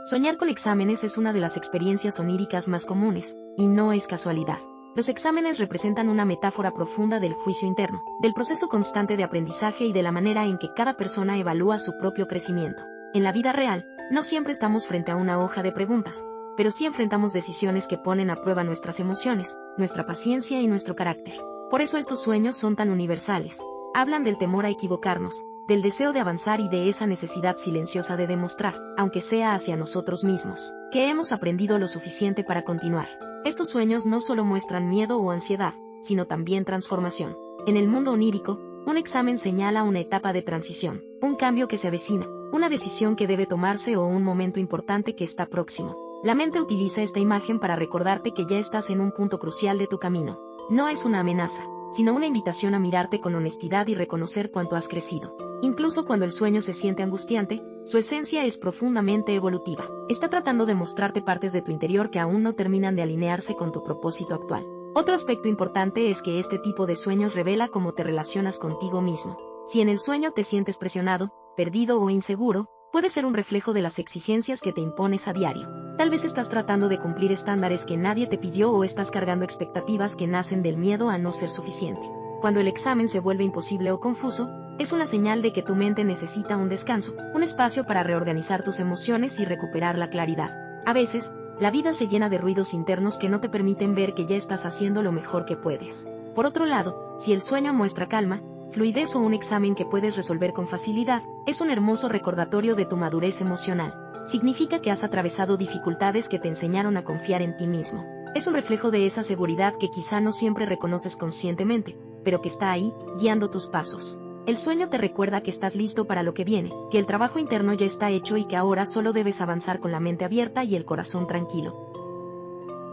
Soñar con exámenes es una de las experiencias oníricas más comunes, y no es casualidad. Los exámenes representan una metáfora profunda del juicio interno, del proceso constante de aprendizaje y de la manera en que cada persona evalúa su propio crecimiento. En la vida real, no siempre estamos frente a una hoja de preguntas, pero sí enfrentamos decisiones que ponen a prueba nuestras emociones, nuestra paciencia y nuestro carácter. Por eso estos sueños son tan universales. Hablan del temor a equivocarnos, del deseo de avanzar y de esa necesidad silenciosa de demostrar, aunque sea hacia nosotros mismos, que hemos aprendido lo suficiente para continuar. Estos sueños no solo muestran miedo o ansiedad, sino también transformación. En el mundo onírico, un examen señala una etapa de transición, un cambio que se avecina, una decisión que debe tomarse o un momento importante que está próximo. La mente utiliza esta imagen para recordarte que ya estás en un punto crucial de tu camino. No es una amenaza, sino una invitación a mirarte con honestidad y reconocer cuánto has crecido. Incluso cuando el sueño se siente angustiante, su esencia es profundamente evolutiva. Está tratando de mostrarte partes de tu interior que aún no terminan de alinearse con tu propósito actual. Otro aspecto importante es que este tipo de sueños revela cómo te relacionas contigo mismo. Si en el sueño te sientes presionado, perdido o inseguro, puede ser un reflejo de las exigencias que te impones a diario. Tal vez estás tratando de cumplir estándares que nadie te pidió o estás cargando expectativas que nacen del miedo a no ser suficiente. Cuando el examen se vuelve imposible o confuso, es una señal de que tu mente necesita un descanso, un espacio para reorganizar tus emociones y recuperar la claridad. A veces, la vida se llena de ruidos internos que no te permiten ver que ya estás haciendo lo mejor que puedes. Por otro lado, si el sueño muestra calma, fluidez o un examen que puedes resolver con facilidad, es un hermoso recordatorio de tu madurez emocional. Significa que has atravesado dificultades que te enseñaron a confiar en ti mismo. Es un reflejo de esa seguridad que quizá no siempre reconoces conscientemente, pero que está ahí, guiando tus pasos. El sueño te recuerda que estás listo para lo que viene, que el trabajo interno ya está hecho y que ahora solo debes avanzar con la mente abierta y el corazón tranquilo.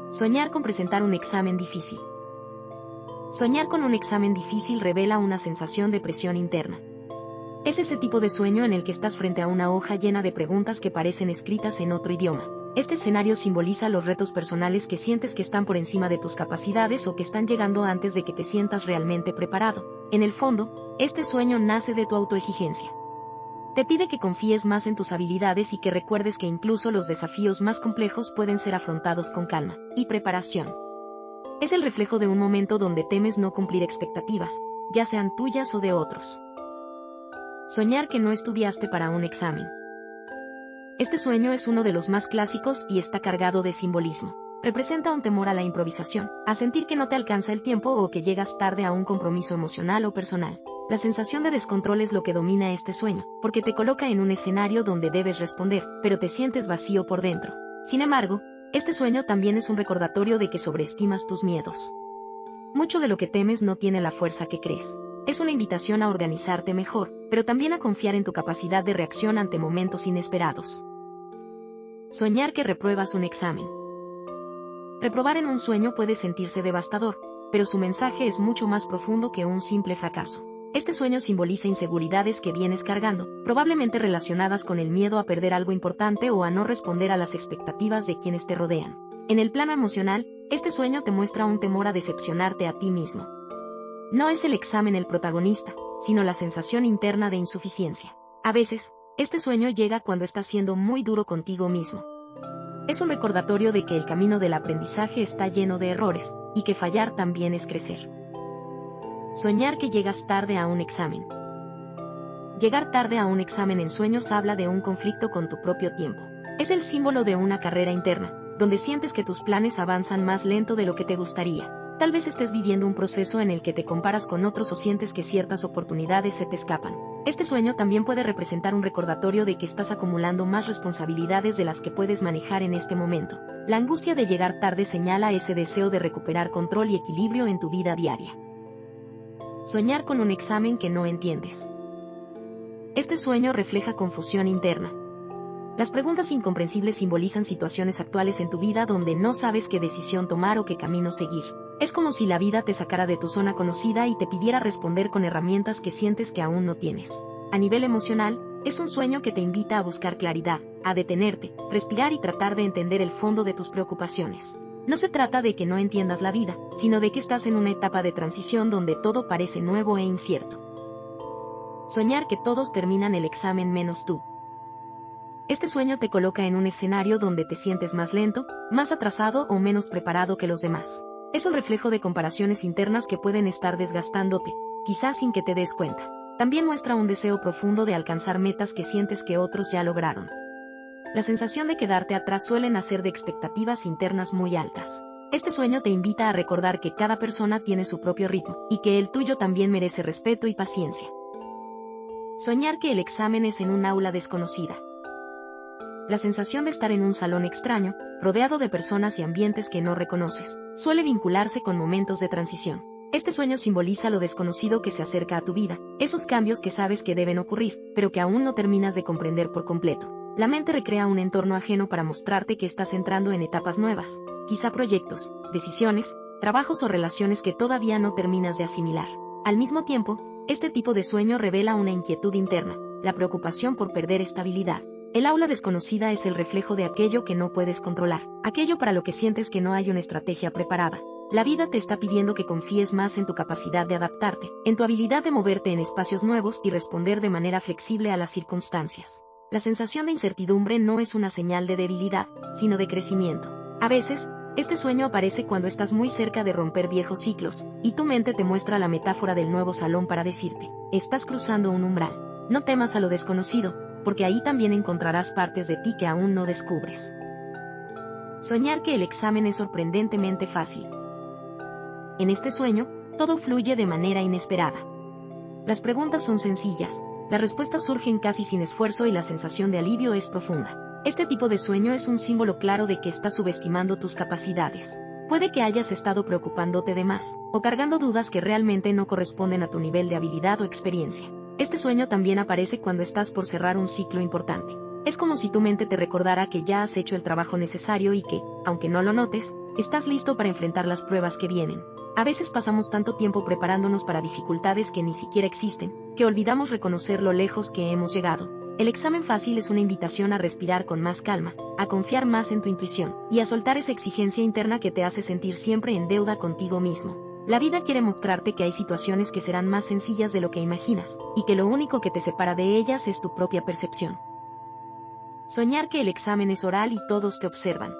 Soñar con presentar un examen difícil. Soñar con un examen difícil revela una sensación de presión interna. Es ese tipo de sueño en el que estás frente a una hoja llena de preguntas que parecen escritas en otro idioma. Este escenario simboliza los retos personales que sientes que están por encima de tus capacidades o que están llegando antes de que te sientas realmente preparado. En el fondo, este sueño nace de tu autoexigencia. Te pide que confíes más en tus habilidades y que recuerdes que incluso los desafíos más complejos pueden ser afrontados con calma y preparación. Es el reflejo de un momento donde temes no cumplir expectativas, ya sean tuyas o de otros. Soñar que no estudiaste para un examen. Este sueño es uno de los más clásicos y está cargado de simbolismo. Representa un temor a la improvisación, a sentir que no te alcanza el tiempo o que llegas tarde a un compromiso emocional o personal. La sensación de descontrol es lo que domina este sueño, porque te coloca en un escenario donde debes responder, pero te sientes vacío por dentro. Sin embargo, este sueño también es un recordatorio de que sobreestimas tus miedos. Mucho de lo que temes no tiene la fuerza que crees. Es una invitación a organizarte mejor, pero también a confiar en tu capacidad de reacción ante momentos inesperados. Soñar que repruebas un examen. Reprobar en un sueño puede sentirse devastador, pero su mensaje es mucho más profundo que un simple fracaso. Este sueño simboliza inseguridades que vienes cargando, probablemente relacionadas con el miedo a perder algo importante o a no responder a las expectativas de quienes te rodean. En el plano emocional, este sueño te muestra un temor a decepcionarte a ti mismo. No es el examen el protagonista, sino la sensación interna de insuficiencia. A veces, este sueño llega cuando estás siendo muy duro contigo mismo. Es un recordatorio de que el camino del aprendizaje está lleno de errores, y que fallar también es crecer. Soñar que llegas tarde a un examen. Llegar tarde a un examen en sueños habla de un conflicto con tu propio tiempo. Es el símbolo de una carrera interna, donde sientes que tus planes avanzan más lento de lo que te gustaría. Tal vez estés viviendo un proceso en el que te comparas con otros o sientes que ciertas oportunidades se te escapan. Este sueño también puede representar un recordatorio de que estás acumulando más responsabilidades de las que puedes manejar en este momento. La angustia de llegar tarde señala ese deseo de recuperar control y equilibrio en tu vida diaria. Soñar con un examen que no entiendes. Este sueño refleja confusión interna. Las preguntas incomprensibles simbolizan situaciones actuales en tu vida donde no sabes qué decisión tomar o qué camino seguir. Es como si la vida te sacara de tu zona conocida y te pidiera responder con herramientas que sientes que aún no tienes. A nivel emocional, es un sueño que te invita a buscar claridad, a detenerte, respirar y tratar de entender el fondo de tus preocupaciones. No se trata de que no entiendas la vida, sino de que estás en una etapa de transición donde todo parece nuevo e incierto. Soñar que todos terminan el examen menos tú. Este sueño te coloca en un escenario donde te sientes más lento, más atrasado o menos preparado que los demás. Es un reflejo de comparaciones internas que pueden estar desgastándote, quizás sin que te des cuenta. También muestra un deseo profundo de alcanzar metas que sientes que otros ya lograron. La sensación de quedarte atrás suele nacer de expectativas internas muy altas. Este sueño te invita a recordar que cada persona tiene su propio ritmo, y que el tuyo también merece respeto y paciencia. Soñar que el examen es en un aula desconocida. La sensación de estar en un salón extraño, rodeado de personas y ambientes que no reconoces, suele vincularse con momentos de transición. Este sueño simboliza lo desconocido que se acerca a tu vida, esos cambios que sabes que deben ocurrir, pero que aún no terminas de comprender por completo. La mente recrea un entorno ajeno para mostrarte que estás entrando en etapas nuevas, quizá proyectos, decisiones, trabajos o relaciones que todavía no terminas de asimilar. Al mismo tiempo, este tipo de sueño revela una inquietud interna, la preocupación por perder estabilidad. El aula desconocida es el reflejo de aquello que no puedes controlar, aquello para lo que sientes que no hay una estrategia preparada. La vida te está pidiendo que confíes más en tu capacidad de adaptarte, en tu habilidad de moverte en espacios nuevos y responder de manera flexible a las circunstancias. La sensación de incertidumbre no es una señal de debilidad, sino de crecimiento. A veces, este sueño aparece cuando estás muy cerca de romper viejos ciclos, y tu mente te muestra la metáfora del nuevo salón para decirte, estás cruzando un umbral. No temas a lo desconocido, porque ahí también encontrarás partes de ti que aún no descubres. Soñar que el examen es sorprendentemente fácil. En este sueño, todo fluye de manera inesperada. Las preguntas son sencillas, las respuestas surgen casi sin esfuerzo y la sensación de alivio es profunda. Este tipo de sueño es un símbolo claro de que estás subestimando tus capacidades. Puede que hayas estado preocupándote de más, o cargando dudas que realmente no corresponden a tu nivel de habilidad o experiencia. Este sueño también aparece cuando estás por cerrar un ciclo importante. Es como si tu mente te recordara que ya has hecho el trabajo necesario y que, aunque no lo notes, estás listo para enfrentar las pruebas que vienen. A veces pasamos tanto tiempo preparándonos para dificultades que ni siquiera existen, que olvidamos reconocer lo lejos que hemos llegado. El examen fácil es una invitación a respirar con más calma, a confiar más en tu intuición, y a soltar esa exigencia interna que te hace sentir siempre en deuda contigo mismo. La vida quiere mostrarte que hay situaciones que serán más sencillas de lo que imaginas, y que lo único que te separa de ellas es tu propia percepción. Soñar que el examen es oral y todos te observan.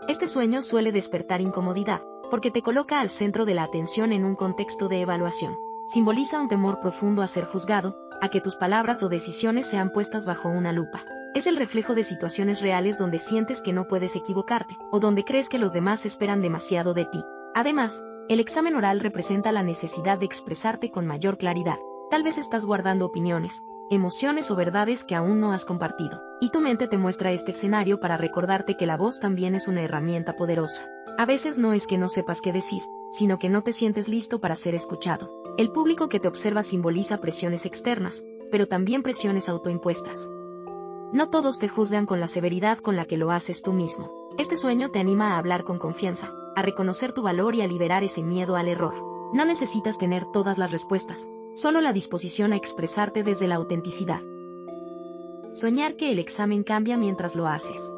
Este sueño suele despertar incomodidad, porque te coloca al centro de la atención en un contexto de evaluación. Simboliza un temor profundo a ser juzgado, a que tus palabras o decisiones sean puestas bajo una lupa. Es el reflejo de situaciones reales donde sientes que no puedes equivocarte, o donde crees que los demás esperan demasiado de ti. Además, el examen oral representa la necesidad de expresarte con mayor claridad. Tal vez estás guardando opiniones, emociones o verdades que aún no has compartido, y tu mente te muestra este escenario para recordarte que la voz también es una herramienta poderosa. A veces no es que no sepas qué decir, sino que no te sientes listo para ser escuchado. El público que te observa simboliza presiones externas, pero también presiones autoimpuestas. No todos te juzgan con la severidad con la que lo haces tú mismo. Este sueño te anima a hablar con confianza, a reconocer tu valor y a liberar ese miedo al error. No necesitas tener todas las respuestas, solo la disposición a expresarte desde la autenticidad. Soñar que el examen cambia mientras lo haces.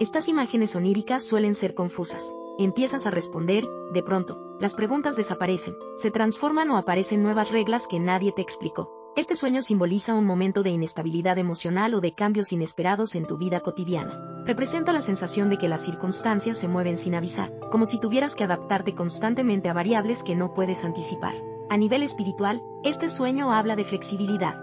Estas imágenes oníricas suelen ser confusas. Empiezas a responder, de pronto, las preguntas desaparecen, se transforman o aparecen nuevas reglas que nadie te explicó. Este sueño simboliza un momento de inestabilidad emocional o de cambios inesperados en tu vida cotidiana. Representa la sensación de que las circunstancias se mueven sin avisar, como si tuvieras que adaptarte constantemente a variables que no puedes anticipar. A nivel espiritual, este sueño habla de flexibilidad.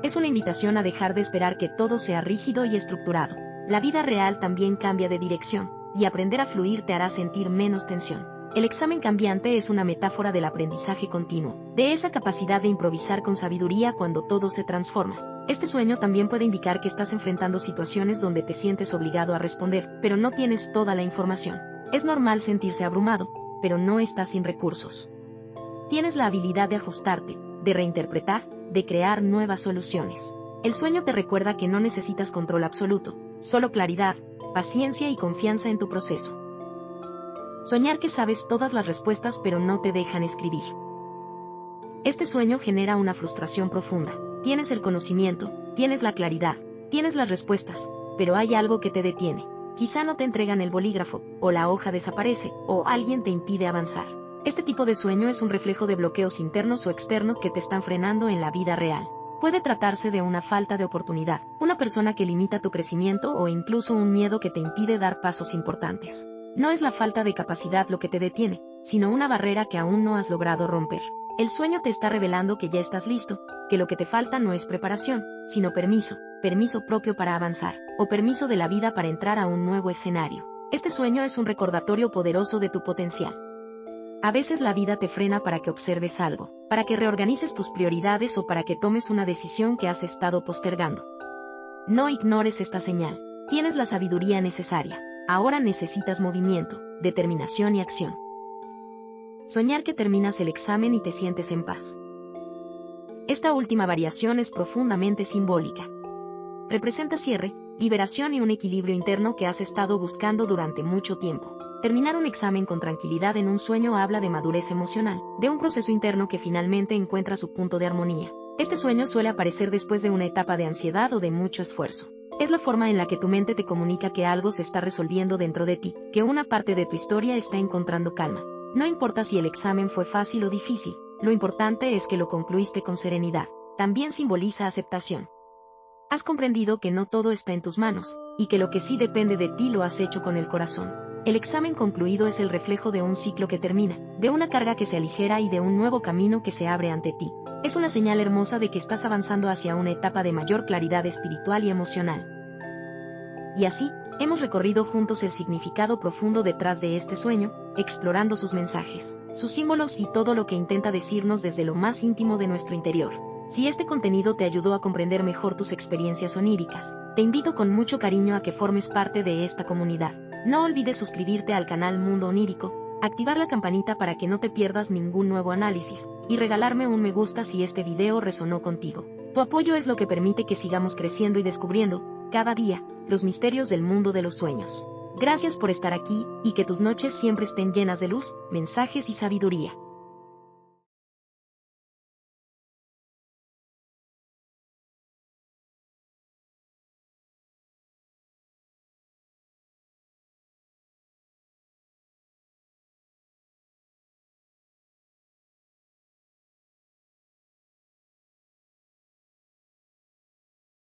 Es una invitación a dejar de esperar que todo sea rígido y estructurado. La vida real también cambia de dirección, y aprender a fluir te hará sentir menos tensión. El examen cambiante es una metáfora del aprendizaje continuo, de esa capacidad de improvisar con sabiduría cuando todo se transforma. Este sueño también puede indicar que estás enfrentando situaciones donde te sientes obligado a responder, pero no tienes toda la información. Es normal sentirse abrumado, pero no estás sin recursos. Tienes la habilidad de ajustarte, de reinterpretar, de crear nuevas soluciones. El sueño te recuerda que no necesitas control absoluto, solo claridad, paciencia y confianza en tu proceso. Soñar que sabes todas las respuestas pero no te dejan escribir. Este sueño genera una frustración profunda. Tienes el conocimiento, tienes la claridad, tienes las respuestas, pero hay algo que te detiene. Quizá no te entregan el bolígrafo, o la hoja desaparece, o alguien te impide avanzar. Este tipo de sueño es un reflejo de bloqueos internos o externos que te están frenando en la vida real. Puede tratarse de una falta de oportunidad, una persona que limita tu crecimiento o incluso un miedo que te impide dar pasos importantes. No es la falta de capacidad lo que te detiene, sino una barrera que aún no has logrado romper. El sueño te está revelando que ya estás listo, que lo que te falta no es preparación, sino permiso propio para avanzar, o permiso de la vida para entrar a un nuevo escenario. Este sueño es un recordatorio poderoso de tu potencial. A veces la vida te frena para que observes algo, para que reorganices tus prioridades o para que tomes una decisión que has estado postergando. No ignores esta señal. Tienes la sabiduría necesaria. Ahora necesitas movimiento, determinación y acción. Soñar que terminas el examen y te sientes en paz. Esta última variación es profundamente simbólica. Representa cierre, liberación y un equilibrio interno que has estado buscando durante mucho tiempo. Terminar un examen con tranquilidad en un sueño habla de madurez emocional, de un proceso interno que finalmente encuentra su punto de armonía. Este sueño suele aparecer después de una etapa de ansiedad o de mucho esfuerzo. Es la forma en la que tu mente te comunica que algo se está resolviendo dentro de ti, que una parte de tu historia está encontrando calma. No importa si el examen fue fácil o difícil, lo importante es que lo concluiste con serenidad. También simboliza aceptación. Has comprendido que no todo está en tus manos, y que lo que sí depende de ti lo has hecho con el corazón. El examen concluido es el reflejo de un ciclo que termina, de una carga que se aligera y de un nuevo camino que se abre ante ti. Es una señal hermosa de que estás avanzando hacia una etapa de mayor claridad espiritual y emocional. Y así, hemos recorrido juntos el significado profundo detrás de este sueño, explorando sus mensajes, sus símbolos y todo lo que intenta decirnos desde lo más íntimo de nuestro interior. Si este contenido te ayudó a comprender mejor tus experiencias oníricas, te invito con mucho cariño a que formes parte de esta comunidad. No olvides suscribirte al canal Mundo Onírico, activar la campanita para que no te pierdas ningún nuevo análisis, y regalarme un me gusta si este video resonó contigo. Tu apoyo es lo que permite que sigamos creciendo y descubriendo, cada día, los misterios del mundo de los sueños. Gracias por estar aquí, y que tus noches siempre estén llenas de luz, mensajes y sabiduría.